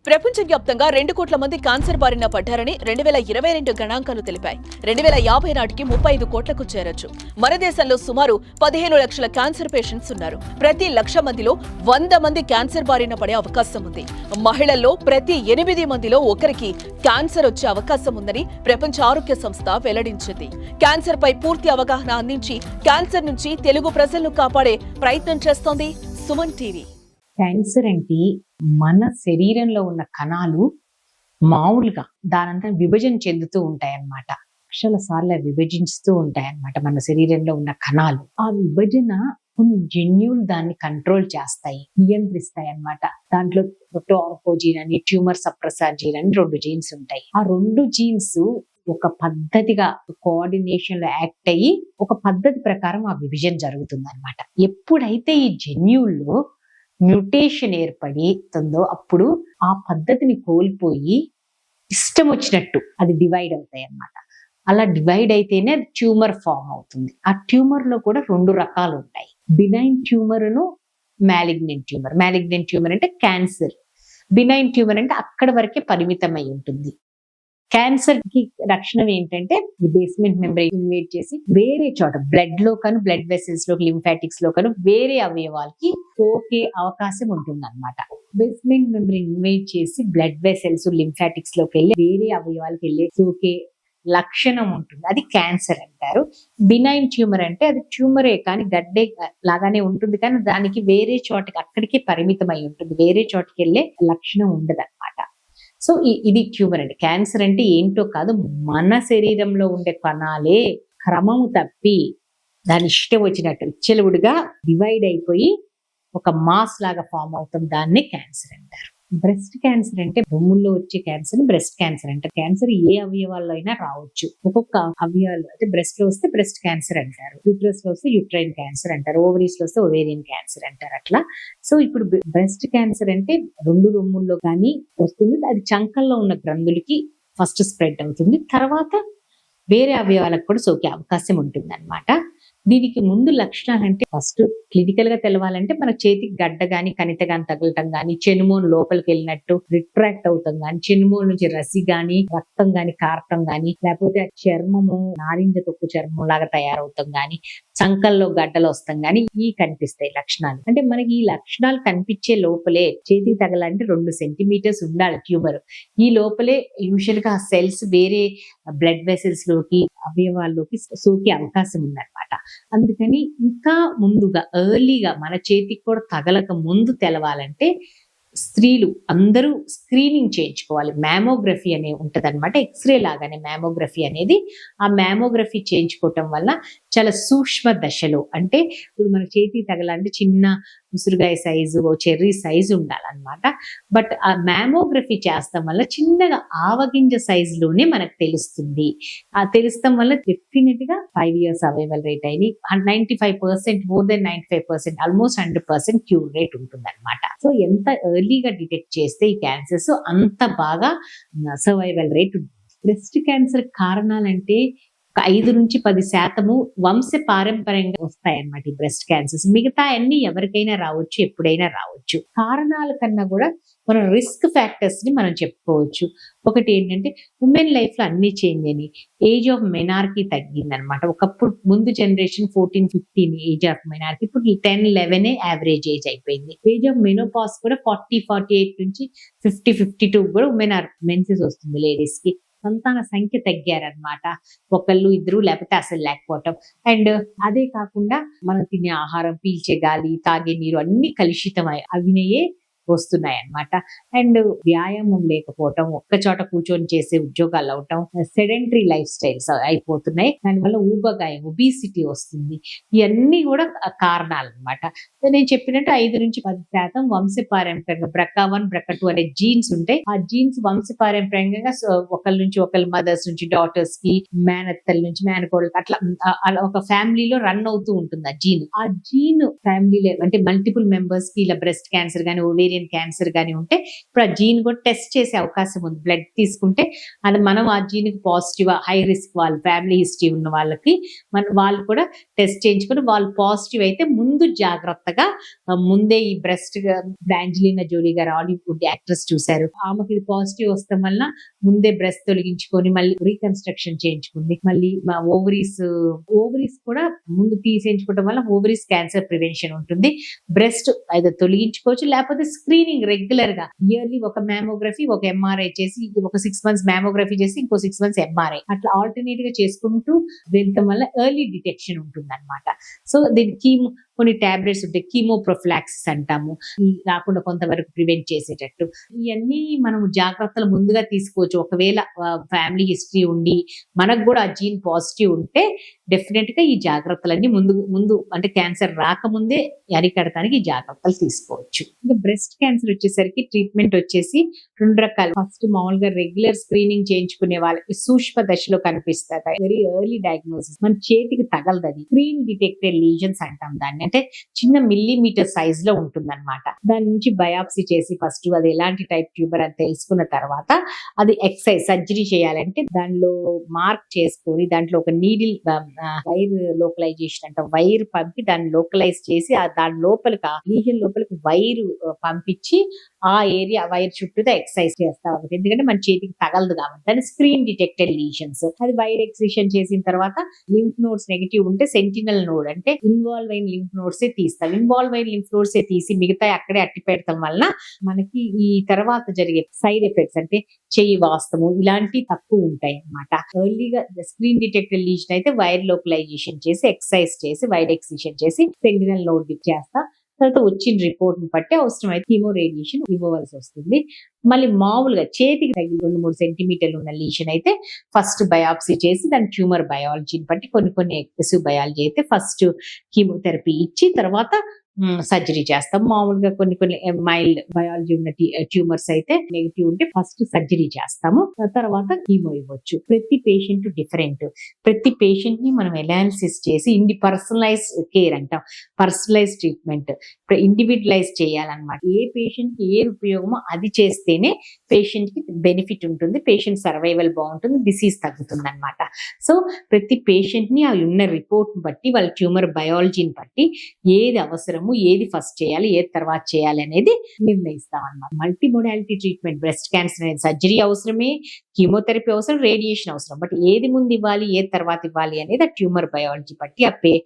ప్రపంచవ్యాప్తంగా 2 కోట్ల మంది క్యాన్సర్ బారిన పడ్డారని 2022 గణాంకాలు తెలిపాయి. 2050 నాటికి 35 కోట్లకు చేరొచ్చు. మన దేశంలో సుమారు 15 లక్షల క్యాన్సర్ పేషెంట్స్ ఉన్నారు. ప్రతి 1,00,000 మందిలో 100 మంది క్యాన్సర్ బారిన పడే అవకాశం ఉంది. మహిళల్లో ప్రతి 8 మందిలో ఒకరికి క్యాన్సర్ వచ్చే అవకాశం ఉందని ప్రపంచ ఆరోగ్య సంస్థ వెల్లడించింది. క్యాన్సర్ పై పూర్తి అవగాహన అందించి క్యాన్సర్ నుంచి తెలుగు ప్రజలను కాపాడే ప్రయత్నం చేస్తోంది సుమన్ టీవీ. క్యాన్సర్ అంటే మన శరీరంలో ఉన్న కణాలు మామూలుగా దానంతా విభజన చెందుతూ ఉంటాయన్నమాట. లక్షల సార్లు విభజిస్తూ ఉంటాయన్నమాట మన శరీరంలో ఉన్న కణాలు. ఆ విభజన కొన్ని జన్యువులు దాన్ని కంట్రోల్ చేస్తాయి, నియంత్రిస్తాయి అన్నమాట. దాంట్లో ప్రోటోఆంకోజీన్ అని, ట్యూమర్ సప్రెసర్ జీన్ అని 2 జీన్స్ ఉంటాయి. ఆ 2 జీన్స్ ఒక పద్ధతిగా కోఆర్డినేషన్ లో యాక్ట్ అయ్యి ఒక పద్ధతి ప్రకారం ఆ విభజన జరుగుతుంది అనమాట. ఎప్పుడైతే ఈ జన్యువుల్లో మ్యూటేషన్ ఏర్పడుతుందో అప్పుడు ఆ పద్ధతిని కోల్పోయి ఇష్టం వచ్చినట్టు అది డివైడ్ అవుతాయి అన్నమాట. అలా డివైడ్ అయితేనే అది ట్యూమర్ ఫామ్ అవుతుంది. ఆ ట్యూమర్ లో కూడా 2 రకాలు ఉంటాయి. బినైన్ ట్యూమర్ ను మ్యాలిగ్నెంట్ ట్యూమర్. మ్యాలిగ్నెంట్ ట్యూమర్ అంటే క్యాన్సర్, బినైన్ ట్యూమర్ అంటే అక్కడ వరకే పరిమితమై ఉంటుంది. క్యాన్సర్ కి లక్షణం ఏంటంటే ఈ బేస్మెంట్ మెంబ్రేన్ ఇన్వేట్ చేసి వేరే చోట బ్లడ్ లో కను, బ్లడ్ వెసల్స్ లో, లింఫాటిక్స్ లో కను వేరే అవయవాలకి సోకే అవకాశం ఉంటుంది అనమాట. బేస్మెంట్ మెంబ్రేన్ ఇన్వేట్ చేసి బ్లడ్ వెసల్స్, లింఫాటిక్స్ లోకి వెళ్ళి వేరే అవయవాలకి వెళ్ళి సోకే లక్షణం ఉంటుంది. అది క్యాన్సర్ అంటారు. బినైన్ ట్యూమర్ అంటే అది ట్యూమరే కానీ గడ్డే లాగానే ఉంటుంది, కానీ దానికి వేరే చోటకి అక్కడికే పరిమితమై ఉంటుంది, వేరే చోటకి వెళ్ళే లక్షణం ఉండదు అనమాట. సో ఇది ట్యూమర్ అండి. క్యాన్సర్ అంటే ఏంటో కాదు, మన శరీరంలో ఉండే కణాలే క్రమము తప్పి దాని ఇష్టం వచ్చినట్టు విచ్చలవిడిగా డివైడ్ అయిపోయి ఒక మాస్ లాగా ఫామ్ అవుతుంది. దాన్నే క్యాన్సర్ అంటారు. బ్రెస్ట్ క్యాన్సర్ అంటే రొమ్ముల్లో వచ్చే క్యాన్సర్ ని బ్రెస్ట్ క్యాన్సర్ అంటారు. క్యాన్సర్ ఏ అవయవాల్లో అయినా రావచ్చు. ఒక్కొక్క అవయవాలు అంటే బ్రెస్ట్ లో వస్తే బ్రెస్ట్ క్యాన్సర్ అంటారు, యూట్రస్ లో వస్తే యూట్రైన్ క్యాన్సర్ అంటారు, ఓవరీస్ లో వస్తే ఓవేరియన్ క్యాన్సర్ అంటారు. అట్లా సో ఇప్పుడు బ్రెస్ట్ క్యాన్సర్ అంటే 2 రొమ్ముల్లో కానీ వస్తుంది. అది చంకల్లో ఉన్న గ్రంథులకి ఫస్ట్ స్ప్రెడ్ అవుతుంది, తర్వాత వేరే అవయవాలకు కూడా సోకే అవకాశం ఉంటుంది అనమాట. దీనికి ముందు లక్షణాలు అంటే ఫస్ట్ క్లినికల్ గా తెలవాలంటే మన చేతికి గడ్డ గాని, కణిత గాని తగలటం గాని, చెనుమోను లోపలికి వెళ్ళినట్టు రిట్రాక్ట్ అవుతాం గాని, చెనుమోను నుంచి రసి గాని, రక్తం గాని కారటం గాని, లేకపోతే చర్మము నారింజ తొక్కు చర్మం లాగా తయారవుతాం గాని, చంకల్లో గడ్డలు వస్తాం గాని ఈ కనిపిస్తాయి లక్షణాలు. అంటే మనకి ఈ లక్షణాలు కనిపించే లోపలే చేతికి తగలంటే 2 సెంటీమీటర్స్ ఉండాలి ట్యూమర్. ఈ లోపలే యూజువల్ గా సెల్స్ వేరే బ్లడ్ వెసల్స్ లోకి, అవయవాల్లోకి సోకే అవకాశం ఉందన్నమాట. అందుకని ఇంకా ముందుగా ఎర్లీగా మన చేతికి కూడా తగలక ముందు తెలవాలంటే స్త్రీలు అందరూ స్క్రీనింగ్ చేయించుకోవాలి. మ్యామోగ్రఫీ అనే ఉంటది అనమాట, ఎక్స్రే లాగానే మ్యామోగ్రఫీ అనేది. ఆ మ్యామోగ్రఫీ చేయించుకోవటం వల్ల చాలా సూక్ష్మ దశలో, అంటే ఇప్పుడు మన చేతికి తగలంటే చిన్న ఉసురుగాయ సైజు, చెర్రీ సైజు ఉండాలన్నమాట. బట్ ఆ మ్యామోగ్రఫీ చేస్తాం వల్ల చిన్నగా ఆవగింజ సైజులోనే మనకు తెలుస్తుంది. ఆ తెలుస్తాం వల్ల డెఫినెట్ గా 5 years అరైవల్ రేట్ అయింది 95%, more than 95%, almost 100% cure rate ఉంటుంది అనమాట. సో ఎంత ఎర్లీగా డిటెక్ట్ చేస్తే ఈ క్యాన్సర్స్ అంత బాగా సర్వైవల్ రేట్ ఉంటుంది. బ్రెస్ట్ క్యాన్సర్ కారణాలంటే 5 నుంచి 10% వంశ పారంపర్యంగా వస్తాయన్నమాట ఈ బ్రెస్ట్ క్యాన్సర్స్. మిగతా అన్ని ఎవరికైనా రావచ్చు, ఎప్పుడైనా రావచ్చు. కారణాల కన్నా కూడా మనం రిస్క్ ఫ్యాక్టర్స్ ని మనం చెప్పుకోవచ్చు. ఒకటి ఏంటంటే ఉమెన్ లైఫ్ లో అన్ని చేంజ్ అయినాయి. ఏజ్ ఆఫ్ మెనార్కీ తగ్గింది అనమాట. ఒకప్పుడు ముందు జనరేషన్ 14-15 ఏజ్ ఆఫ్ మెనార్కీ, ఇప్పుడు 10-11 యావరేజ్ ఏజ్ అయిపోయింది. ఏజ్ ఆఫ్ మెనోపాస్ కూడా 40-48 నుంచి 50-52 కూడా మెన్సెస్ వస్తుంది లేడీస్ కి. సంతాన సంఖ్య తగ్గారనమాట, 1, 2 లేకపోతే అసలు లేకపోవటం. అండ్ అదే కాకుండా మనం తినే ఆహారం, పీల్చే గాలి, తాగే నీరు అన్ని కలుషితమై అవినయే వస్తున్నాయి అన్నమాట. అండ్ వ్యాయామం లేకపోవటం, ఒక్క చోట కూర్చొని చేసే ఉద్యోగాలు అవటం, సెడెంటరీ లైఫ్ స్టైల్స్ అయిపోతున్నాయి. దానివల్ల ఊబగాయం, ఒబిసిటీ వస్తుంది. ఇవన్నీ కూడా కారణాలు అనమాట. నేను చెప్పినట్టు 5 నుంచి 10% వంశపారంపర్యంగా BRCA1, BRCA2 అనే జీన్స్ ఉంటాయి. ఆ జీన్స్ వంశపారంపర్యంగా ఒకళ్ళ నుంచి ఒకళ్ళ, మదర్స్ నుంచి డాటర్స్ కి, మేనత్తల నుంచి మేనకోడలకి, అట్లా ఒక ఫ్యామిలీలో రన్ అవుతూ ఉంటుంది ఆ జీన్. ఆ జీన్ ఫ్యామిలీలో అంటే మల్టిపుల్ మెంబర్స్ కి ఇలా బ్రెస్ట్ క్యాన్సర్ గానీ, ఓవేరియన్ ఓవేరియన్ క్యాన్సర్ గానీ ఉంటే ఇప్పుడు ఆ జీన్ కూడా టెస్ట్ చేసే అవకాశం ఉంది. బ్లడ్ తీసుకుంటే అది మనం ఆ జీన్ కి పాజిటివ్, హై రిస్క్ వాళ్ళు, ఫ్యామిలీ హిస్టరీ ఉన్న వాళ్ళకి వాళ్ళు కూడా టెస్ట్ చేయించుకొని వాళ్ళు పాజిటివ్ అయితే ముందు జాగ్రత్తగా ముందే ఈ బ్రెస్ట్ బ్రాంజలినా జోలీ గారు హాలీవుడ్ యాక్ట్రెస్ చూశారు. ఆమెకి ఇది పాజిటివ్ వస్తాం వల్ల ముందే బ్రెస్ట్ తొలగించుకొని మళ్ళీ రీకన్స్ట్రక్షన్ చేయించుకుంది. మళ్ళీ మా ఓవరీస్ కూడా ముందు తీసేయించుకోవడం వల్ల ఓవరీస్ క్యాన్సర్ ప్రివెన్షన్ ఉంటుంది. బ్రెస్ట్ అయితే తొలగించుకోవచ్చు, లేకపోతే స్క్రీనింగ్ రెగ్యులర్ గా ఇయర్లీ ఒక మ్యామోగ్రఫీ, ఒక ఎంఆర్ఐ చేసి, ఒక 6 months మ్యామోగ్రఫీ చేసి ఇంకో 6 months ఎంఆర్ఐ అట్లా ఆల్టర్నేట్ గా చేసుకుంటూ వెళ్ళటం వల్ల ఎర్లీ డిటెక్షన్ ఉంటుంది అనమాట. సో దీనికి కొన్ని టాబ్లెట్స్ ఉంటాయి, కీమో ప్రొఫిలాక్సిస్ అంటాము, రాకుండా కొంతవరకు ప్రివెంట్ చేసేటట్టు. ఇవన్నీ మనం జాగ్రత్తలు ముందుగా తీసుకోవచ్చు. ఒకవేళ ఫ్యామిలీ హిస్టరీ ఉండి మనకు కూడా ఆ జీన్ పాజిటివ్ ఉంటే డెఫినెట్ గా ఈ జాగ్రత్తలన్నీ ముందు అంటే క్యాన్సర్ రాకముందే అరికడటానికి ఈ జాగ్రత్తలు తీసుకోవచ్చు. ఇంకా బ్రెస్ట్ క్యాన్సర్ వచ్చేసరికి ట్రీట్మెంట్ వచ్చేసి 2 రకాలు. ఫస్ట్ మామూలుగా రెగ్యులర్ స్క్రీనింగ్ చేయించుకునే వాళ్ళకి సూక్ష్మ దశలో కనిపిస్తాయి, వెరీ ఎర్లీ డయాగ్నోసిస్, మన చేతికి తగలదు. అది స్క్రీన్ డిటెక్టెడ్ లీజన్స్ అంటాం దాన్ని. అంటే చిన్న మిల్లీమీటర్ సైజ్ లో ఉంటుంది అనమాట. దాని నుంచి బయాప్సీ చేసి ఫస్ట్ అది ఎలాంటి టైప్ ట్యూబర్ అని తెలుసుకున్న తర్వాత అది ఎక్సైజ్ సర్జరీ చేయాలంటే దానిలో మార్క్ చేసుకొని దాంట్లో ఒక నీడిల్ వైర్ లోకలైజేషన్ అంటే వైర్ పంపి దాన్ని లోకలైజ్ చేసి దాని లోపలికి లీజన్ లోపలికి వైర్ పంపించి ఆ ఏరియా వైర్ చుట్టూ ఎక్సైజ్ చేస్తాం. ఎందుకంటే మన చేతికి తగలదు కాబట్టి దాని స్క్రీన్ డిటెక్టెడ్ లీజన్స్. అది వైర్ ఎక్సిషన్ చేసిన తర్వాత లింఫ్ నోడ్స్ నెగిటివ్ ఉంటే సెంటినల్ నోడ్ అంటే ఇన్వాల్వ్ అయిన లింఫ్ నోడ్సే తీస్తాం. ఇన్వాల్వ్ అయిన లింఫ్ నోడ్సే తీసి మిగతా అక్కడే అట్టి పెడతాం వల్ల మనకి ఈ తర్వాత జరిగే సైడ్ ఎఫెక్ట్స్ అంటే చెయ్యి వాస్తము ఇలాంటివి తక్కువ ఉంటాయి అన్నమాట. ఎర్లీగా స్క్రీన్ డిటెక్టెడ్ లీజన్ అయితే వైర్ లోకలైజేషన్ చేసి ఎక్సైజ్ చేసి వైర్ ఎక్సిషన్ చేసి సెంటినల్ నోడ్ చేస్తా. తర్వాత వచ్చిన రిపోర్ట్ ని బట్టి అవసరమైతే కీమో రేడియేషన్ ఇవ్వవలసి వస్తుంది. మళ్ళీ మామూలుగా చేతికి తగిలి 2-3 సెంటీమీటర్లు ఉన్న లీషన్ అయితే ఫస్ట్ బయాప్సీ చేసి దాని ట్యూమర్ బయాలజీని బట్టి కొన్ని ఎగ్రెసివ్ బయాలజీ అయితే ఫస్ట్ కీమోథెరపీ ఇచ్చి తర్వాత సర్జరీ చేస్తాం. మామూలుగా కొన్ని మైల్డ్ బయాలజీ ఉన్న ట్యూమర్స్ అయితే నెగిటివ్ ఉంటే ఫస్ట్ సర్జరీ చేస్తాము, తర్వాత కీమో ఇవ్వచ్చు. ప్రతి పేషెంట్ డిఫరెంట్. ప్రతి పేషెంట్ ని మనం ఎనాలిసిస్ చేసి పర్సనలైజ్ కేర్ అంటాం, పర్సనలైజ్ ట్రీట్మెంట్ ఇండివిజువలైజ్ చేయాలన్నమాట. ఏ పేషెంట్ కి ఏది ఉపయోగమో అది చేస్తేనే పేషెంట్ కి బెనిఫిట్ ఉంటుంది, పేషెంట్ సర్వైవల్ బాగుంటుంది, డిసీజ్ తగ్గుతుంది అనమాట. సో ప్రతి పేషెంట్ ని ఆ ఉన్న రిపోర్ట్ బట్టి వాళ్ళ ట్యూమర్ బయాలజీని బట్టి ఏది అవసరం, ఏది ఫస్ట్ చేయాలి, ఏది తర్వాత చేయాలి అనేది నిర్ణయిస్తాం అన్నమాట. Multi modality treatment breast cancer అనేది సర్జరీ అవసరమే, కీమోథెరపీ అవసరం, రేడియేషన్ అవసరం. బట్ ఏది ముందు ఇవ్వాలి, ఏది తర్వాత ఇవ్వాలి అనేది ఆ ట్యూమర్ బయాలజీ బట్టి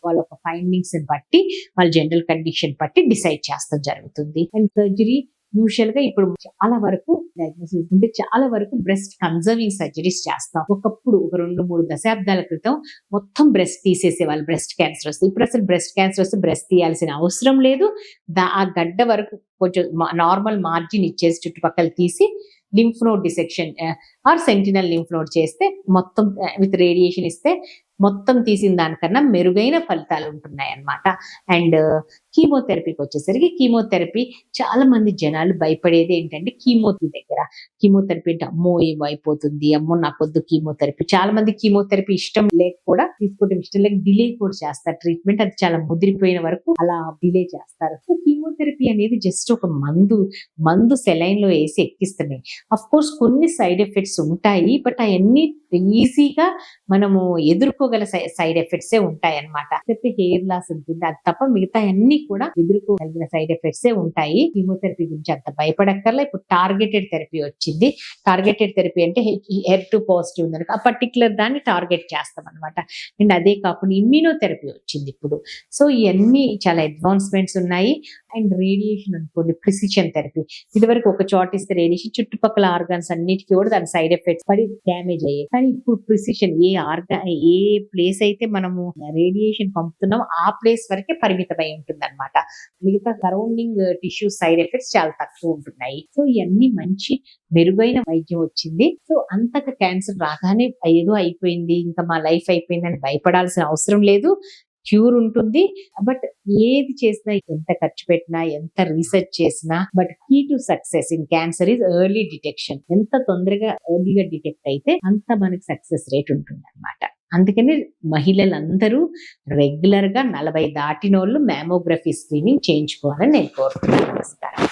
వాళ్ళ ఫైండింగ్స్ బట్టి వాళ్ళ జనరల్ కండిషన్ బట్టి డిసైడ్ చేస్తాం జరుగుతుంది. అండ్ సర్జరీ యూజువల్ గా ఇప్పుడు చాలా వరకు డయాగ్నోసిస్ ఉంటే చాలా వరకు బ్రెస్ట్ కన్జర్వింగ్ సర్జరీస్ చేస్తాం. ఒకప్పుడు ఒక 2-3 దశాబ్దాల క్రితం మొత్తం బ్రెస్ట్ తీసేసేవాళ్ళు బ్రెస్ట్ క్యాన్సర్ వస్తే. ఇప్పుడు అసలు బ్రెస్ట్ క్యాన్సర్ వస్తే బ్రెస్ట్ తీయాల్సిన అవసరం లేదు. ఆ గడ్డ వరకు కొంచెం నార్మల్ మార్జిన్ ఇచ్చేసి చుట్టుపక్కల తీసి lymph node dissection or sentinel lymph node చేస్తే మొత్తం విత్ రేడియేషన్ ఇస్తే మొత్తం తీసిన దానికన్నా మెరుగైన ఫలితాలు ఉంటున్నాయి అన్నమాట. అండ్ కీమోథెరపీకి వచ్చేసరికి కీమోథెరపీ చాలా మంది జనాలు భయపడేది ఏంటంటే కీమోథెరపీ అంటే అమ్మో ఏమో అయిపోతుంది, అమ్మో నాకొద్దు కీమోథెరపీ. చాలా మంది కీమోథెరపీ ఇష్టం లేక కూడా తీసుకోవడం ఇష్టం లేక డిలే కూడా చేస్తారు ట్రీట్మెంట్. అది చాలా ముదిరిపోయిన వరకు అలా డిలే చేస్తారు. సో కీమోథెరపీ అనేది జస్ట్ ఒక మందు సెలైన్ లో వేసి ఎక్కిస్తున్నాయి. అఫ్ కోర్స్ కొన్ని సైడ్ ఎఫెక్ట్స్ ఉంటాయి, బట్ అవన్నీ ఈజీగా మనము ఎదుర్కోగల సైడ్ ఎఫెక్ట్స్ ఉంటాయి అనమాట. హెయిర్ లాస్ ఉంటుంది, అది తప్ప మిగతా అన్ని కూడా ఎదుర్కోగలిగిన సైడ్ ఎఫెక్ట్స్ ఉంటాయి. కీమోథెరపీ గురించి అంత భయపడక్కర్లా. ఇప్పుడు టార్గెటెడ్ థెరపీ వచ్చింది. టార్గెటెడ్ థెరపీ అంటే HER2 పాజిటివ్ ఉందని ఆ పర్టికులర్ దాన్ని టార్గెట్ చేస్తాం అనమాట. అండ్ అదే కాకుండా ఇమ్యూనోథెరపీ వచ్చింది ఇప్పుడు. సో ఇవన్నీ చాలా అడ్వాన్స్మెంట్స్ ఉన్నాయి. అండ్ రేడియేషన్ అనుకోండి, ప్రిసిషన్ థెరపీ. ఇదివరకు ఒక చోట ఇస్తే రేడియేషన్ చుట్టుపక్కల ఆర్గాన్స్ అన్నిటికీ కూడా దాని సైడ్ ఎఫెక్ట్స్ పడి డ్యామేజ్ అయ్యాయి. కానీ ఇప్పుడు ప్రిసిషన్ ఏ ప్లేస్ అయితే మనము రేడియేషన్ పంపుతున్నామో ఆ ప్లేస్ వరకే పరిమితమై ఉంటుంది అనమాట. మిగతా సరౌండింగ్ టిష్యూ సైడ్ ఎఫెక్ట్స్ చాలా తక్కువ ఉంటున్నాయి. సో ఇవన్నీ మంచి మెరుగైన వైద్యం వచ్చింది. సో అంతగా క్యాన్సర్ రాగానే ఏదో అయిపోయింది ఇంకా మా లైఫ్ అయిపోయిందని భయపడాల్సిన అవసరం లేదు. క్యూర్ ఉంటుంది. బట్ ఏది చేసినా, ఎంత ఖర్చు పెట్టినా, ఎంత రీసెర్చ్ చేసినా, but key to success in cancer is early detection. ఎంత తొందరగా ఎర్లీగా డిటెక్ట్ అయితే అంత మనకి సక్సెస్ రేట్ ఉంటుంది అనమాట. అందుకని మహిళలందరూ రెగ్యులర్ గా 40 దాటినోళ్ళు మ్యామోగ్రఫీ స్క్రీనింగ్ చేయించుకోవాలని నేను కోరుతున్నాను. నమస్కారం.